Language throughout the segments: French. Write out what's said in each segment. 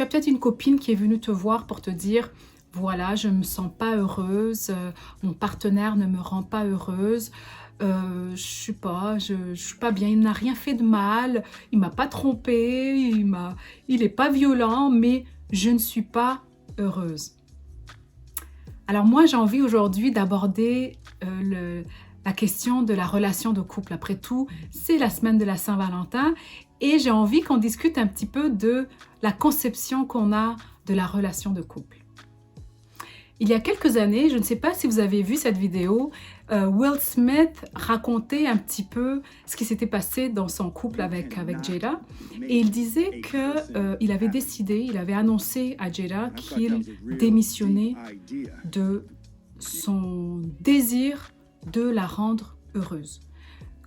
Tu as peut-être une copine qui est venue te voir pour te dire, voilà, je ne me sens pas heureuse, mon partenaire ne me rend pas heureuse, je sais pas, je suis pas bien, il n'a rien fait de mal, il m'a pas trompée, il est pas violent, mais je ne suis pas heureuse. Alors moi, j'ai envie aujourd'hui d'aborder la question de la relation de couple. Après tout, c'est la semaine de la Saint-Valentin et j'ai envie qu'on discute un petit peu de la conception qu'on a de la relation de couple. Il y a quelques années, je ne sais pas si vous avez vu cette vidéo, Will Smith racontait un petit peu ce qui s'était passé dans son couple avec Jada. Et il disait qu'il avait décidé, il avait annoncé à Jada qu'il démissionnait de son désir de la rendre heureuse.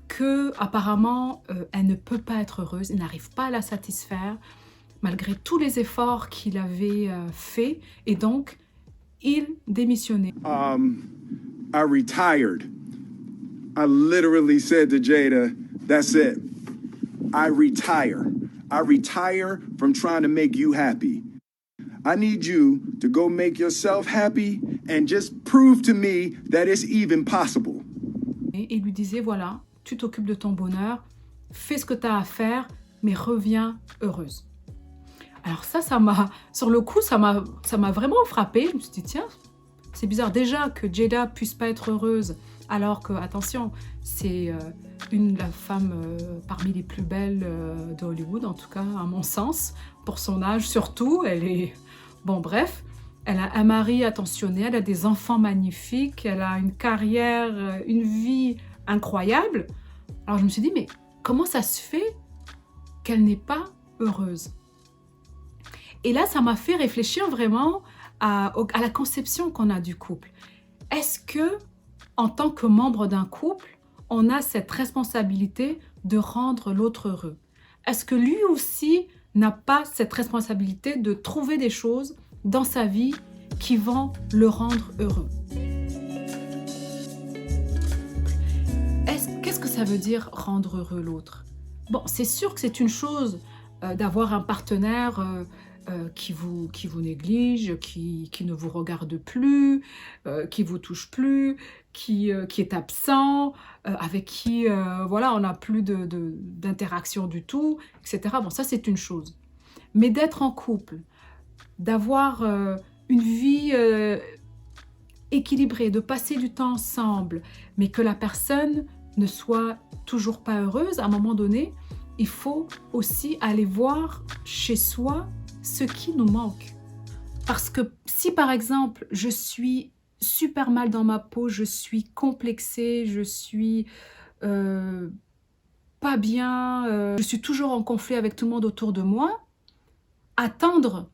Que apparemment elle ne peut pas être heureuse, il n'arrive pas à la satisfaire, malgré tous les efforts qu'il avait faits. Et donc, il démissionnait. I retired. I literally said to Jada, that's it. I retire. I retire from trying to make you happy. I need you to go make yourself happy and just prove to me that it's even possible. Et il lui disait, voilà, tu t'occupes de ton bonheur, fais ce que tu as à faire, mais reviens heureuse. Alors ça m'a, sur le coup, ça m'a vraiment frappée. Je me suis dit, tiens, c'est bizarre déjà que Jada puisse pas être heureuse, alors que, attention, c'est la femme parmi les plus belles de Hollywood, en tout cas, à mon sens, pour son âge surtout. Elle est, bon bref, elle a un mari attentionné, elle a des enfants magnifiques, elle a une carrière, une vie incroyable. Alors je me suis dit, mais comment ça se fait qu'elle n'est pas heureuse ? Et là, ça m'a fait réfléchir vraiment à la conception qu'on a du couple. Est-ce que, en tant que membre d'un couple, on a cette responsabilité de rendre l'autre heureux? Est-ce que lui aussi n'a pas cette responsabilité de trouver des choses dans sa vie qui vont le rendre heureux? Qu'est-ce que ça veut dire rendre heureux l'autre? Bon, c'est sûr que c'est une chose d'avoir un partenaire qui vous néglige, qui ne vous regarde plus, qui vous touche plus, qui est absent, avec qui voilà, on n'a plus d'interaction du tout, etc. Bon, ça c'est une chose. Mais d'être en couple, d'avoir une vie équilibrée, de passer du temps ensemble, mais que la personne ne soit toujours pas heureuse, à un moment donné, il faut aussi aller voir chez soi ce qui nous manque. Parce que si par exemple, je suis super mal dans ma peau, je suis complexée, je suis pas bien, je suis toujours en conflit avec tout le monde autour de moi, attendre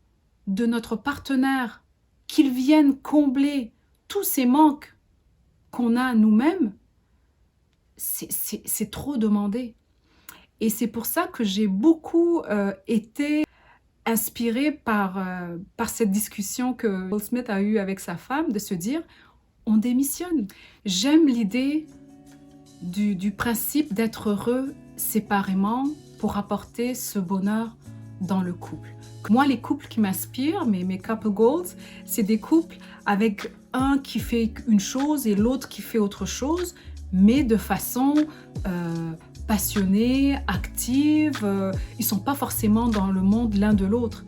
de notre partenaire qu'il vienne combler tous ces manques qu'on a nous-mêmes, c'est trop demandé. Et c'est pour ça que j'ai beaucoup été inspirée par cette discussion que Will Smith a eue avec sa femme, de se dire, on démissionne. J'aime l'idée du principe d'être heureux séparément pour apporter ce bonheur dans le couple. Moi, les couples qui m'inspirent, mes couple goals, c'est des couples avec un qui fait une chose et l'autre qui fait autre chose, mais de façon passionnée, active. Ils ne sont pas forcément dans le monde l'un de l'autre.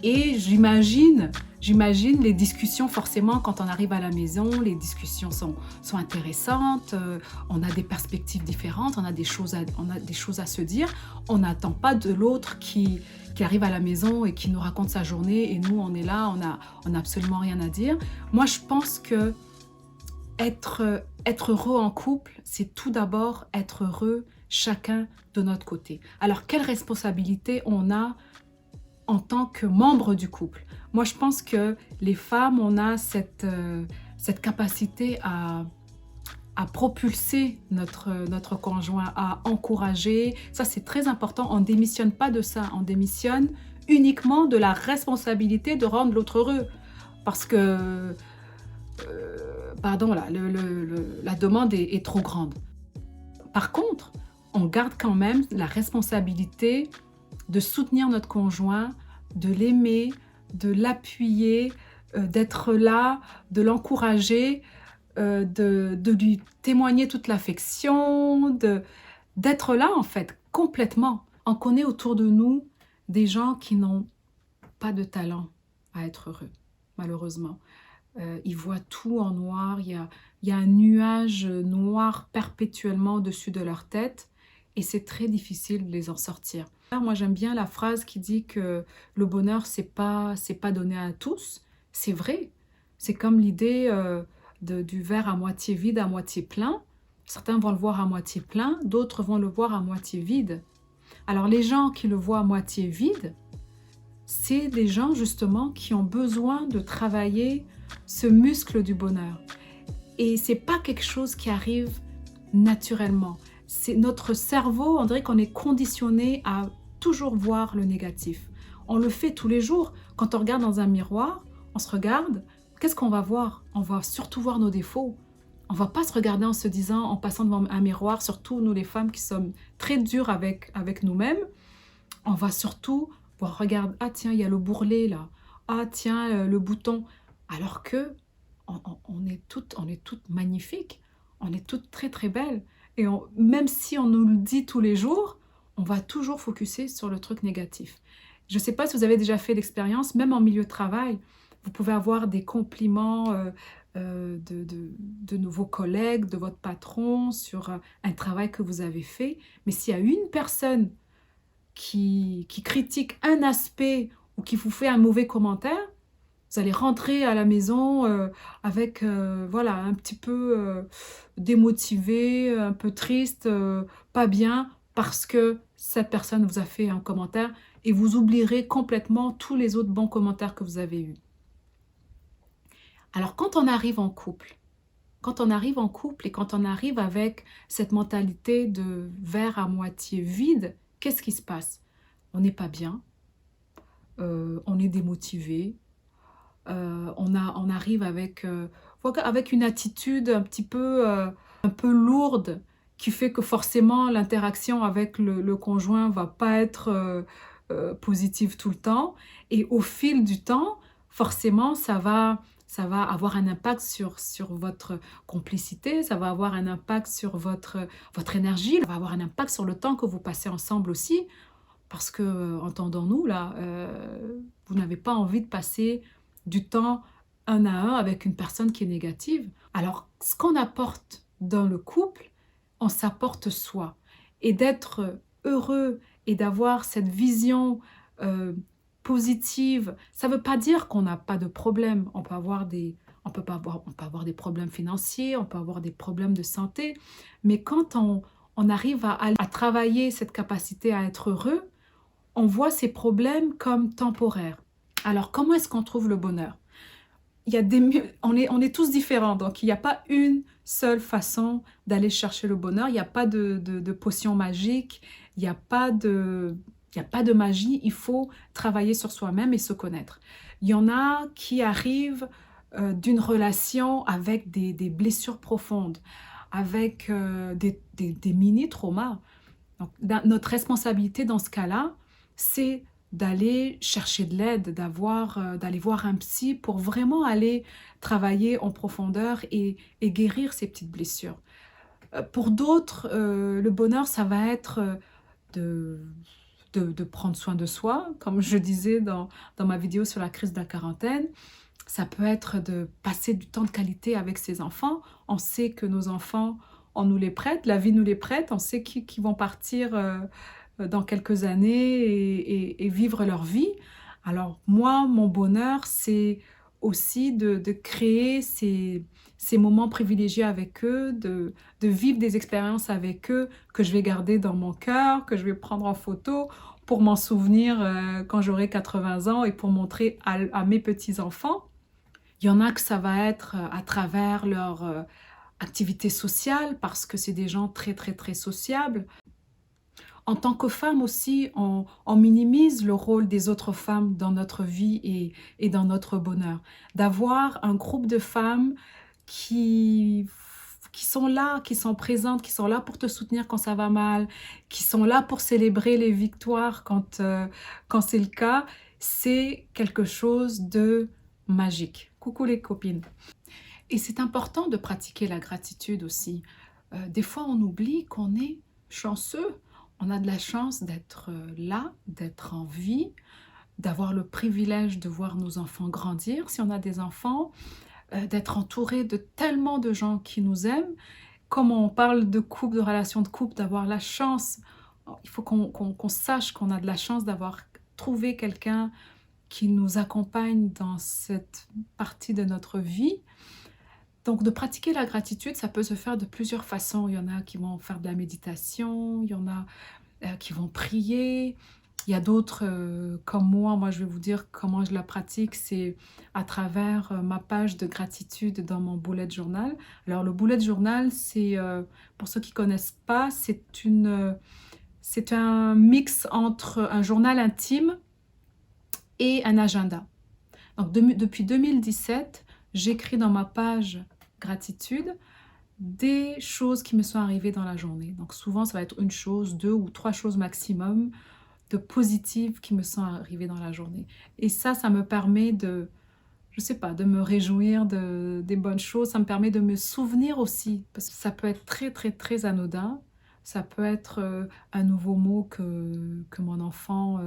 Et j'imagine les discussions, forcément, quand on arrive à la maison, les discussions sont intéressantes, on a des perspectives différentes, on a des choses à se dire. On n'attend pas de l'autre qui arrive à la maison et qui nous raconte sa journée et nous, on est là, on n'a absolument rien à dire. Moi, je pense que être heureux en couple, c'est tout d'abord être heureux chacun de notre côté. Alors, quelle responsabilité on a en tant que membre du couple? Moi, je pense que les femmes, on a cette capacité à propulser notre conjoint, à encourager. Ça, c'est très important. On ne démissionne pas de ça. On démissionne uniquement de la responsabilité de rendre l'autre heureux. Parce que, pardon, là, la demande est trop grande. Par contre, on garde quand même la responsabilité de soutenir notre conjoint de l'aimer, de l'appuyer, d'être là, de l'encourager, de lui témoigner toute l'affection, d'être là en fait, complètement. On connaît autour de nous des gens qui n'ont pas de talent à être heureux, malheureusement. Ils voient tout en noir, il y a un nuage noir perpétuellement au-dessus de leur tête et c'est très difficile de les en sortir. Moi, j'aime bien la phrase qui dit que le bonheur, c'est pas donné à tous. C'est vrai. C'est comme l'idée du verre à moitié vide, à moitié plein. Certains vont le voir à moitié plein, d'autres vont le voir à moitié vide. Alors, les gens qui le voient à moitié vide, c'est des gens justement qui ont besoin de travailler ce muscle du bonheur. Et c'est pas quelque chose qui arrive naturellement. C'est notre cerveau, on dirait qu'on est conditionné à toujours voir le négatif. On le fait tous les jours. Quand on regarde dans un miroir, on se regarde, qu'est-ce qu'on va voir? On va surtout voir nos défauts. On va pas se regarder en se disant, en passant devant un miroir, surtout nous les femmes qui sommes très dures avec nous-mêmes, on va surtout voir, regarde, ah tiens, il y a le bourrelet là, ah tiens, le bouton. Alors que on est toutes magnifiques, on est toutes très très belles. Et même si on nous le dit tous les jours, on va toujours focuser sur le truc négatif. Je ne sais pas si vous avez déjà fait l'expérience, même en milieu de travail, vous pouvez avoir des compliments de vos collègues, de votre patron sur un travail que vous avez fait. Mais s'il y a une personne qui critique un aspect ou qui vous fait un mauvais commentaire, vous allez rentrer à la maison avec voilà, un petit peu démotivé, un peu triste, pas bien, parce que cette personne vous a fait un commentaire et vous oublierez complètement tous les autres bons commentaires que vous avez eus. Alors quand on arrive en couple, et quand on arrive avec cette mentalité de verre à moitié vide, qu'est-ce qui se passe? On n'est pas bien, on est démotivé, on arrive avec une attitude un peu lourde qui fait que forcément l'interaction avec le conjoint va pas être positive tout le temps. Et au fil du temps, forcément, ça va avoir un impact sur votre complicité, ça va avoir un impact sur votre énergie, ça va avoir un impact sur le temps que vous passez ensemble aussi. Parce que, entendons-nous, là, vous n'avez pas envie de passer du temps un à un avec une personne qui est négative. Alors, ce qu'on apporte dans le couple, on s'apporte soi. Et d'être heureux et d'avoir cette vision positive, ça ne veut pas dire qu'on n'a pas de problème. On peut avoir des problèmes financiers, on peut avoir des problèmes de santé, mais quand on arrive à travailler cette capacité à être heureux, on voit ces problèmes comme temporaires. Alors, comment est-ce qu'on trouve le bonheur? On est tous différents, donc il n'y a pas une seule façon d'aller chercher le bonheur. Il n'y a pas de potion magique, il n'y a pas de magie. Il faut travailler sur soi-même et se connaître. Il y en a qui arrivent d'une relation avec des blessures profondes, avec des mini-traumas. Donc, notre responsabilité dans ce cas-là, c'est d'aller chercher de l'aide, d'aller voir un psy pour vraiment aller travailler en profondeur et guérir ces petites blessures. Pour d'autres, le bonheur, ça va être de prendre soin de soi, comme je disais dans ma vidéo sur la crise de la quarantaine. Ça peut être de passer du temps de qualité avec ses enfants. On sait que nos enfants, on nous les prête, la vie nous les prête, on sait qu'ils vont partir dans quelques années et vivre leur vie. Alors moi, mon bonheur, c'est aussi de créer ces moments privilégiés avec eux, de vivre des expériences avec eux que je vais garder dans mon cœur, que je vais prendre en photo pour m'en souvenir quand j'aurai 80 ans et pour montrer à mes petits-enfants. Il y en a que ça va être à travers leur activité sociale parce que c'est des gens très très très sociables. En tant que femme aussi, on minimise le rôle des autres femmes dans notre vie et dans notre bonheur. D'avoir un groupe de femmes qui sont là, qui sont présentes, qui sont là pour te soutenir quand ça va mal, qui sont là pour célébrer les victoires quand c'est le cas, c'est quelque chose de magique. Coucou les copines. Et c'est important de pratiquer la gratitude aussi. Des fois, on oublie qu'on est chanceux. On a de la chance d'être là, d'être en vie, d'avoir le privilège de voir nos enfants grandir, si on a des enfants, d'être entouré de tellement de gens qui nous aiment. Comme on parle de couple, de relations de couple, d'avoir la chance, il faut qu'on sache qu'on a de la chance d'avoir trouvé quelqu'un qui nous accompagne dans cette partie de notre vie. Donc, de pratiquer la gratitude, ça peut se faire de plusieurs façons. Il y en a qui vont faire de la méditation, il y en a qui vont prier. Il y a d'autres comme moi, je vais vous dire comment je la pratique, c'est à travers ma page de gratitude dans mon bullet journal. Alors, le bullet journal, c'est, pour ceux qui ne connaissent pas, c'est un mix entre un journal intime et un agenda. Donc, depuis 2017, j'écris dans ma page gratitude des choses qui me sont arrivées dans la journée. Donc souvent, ça va être une chose, 2 ou 3 choses maximum de positives qui me sont arrivées dans la journée. Et ça me permet de, je sais pas, de me réjouir des bonnes choses. Ça me permet de me souvenir aussi, parce que ça peut être très, très, très anodin. Ça peut être un nouveau mot que mon enfant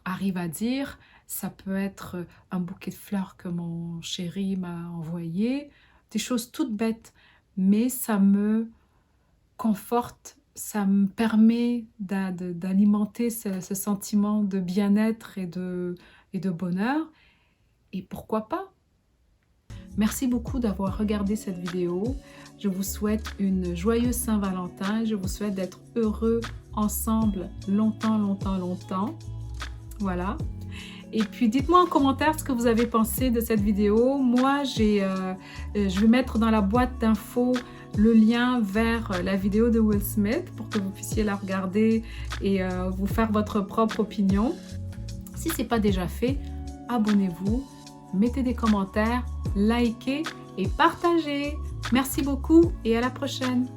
arrive à dire. Ça peut être un bouquet de fleurs que mon chéri m'a envoyé. Des choses toutes bêtes, mais ça me conforte, ça me permet d'alimenter ce sentiment de bien-être et de bonheur. Et pourquoi pas? Merci beaucoup d'avoir regardé cette vidéo. Je vous souhaite une joyeuse Saint-Valentin. Je vous souhaite d'être heureux ensemble longtemps, longtemps, longtemps. Voilà. Et puis, dites-moi en commentaire ce que vous avez pensé de cette vidéo. Moi, je vais mettre dans la boîte d'infos le lien vers la vidéo de Will Smith pour que vous puissiez la regarder et vous faire votre propre opinion. Si ce n'est pas déjà fait, abonnez-vous, mettez des commentaires, likez et partagez. Merci beaucoup et à la prochaine.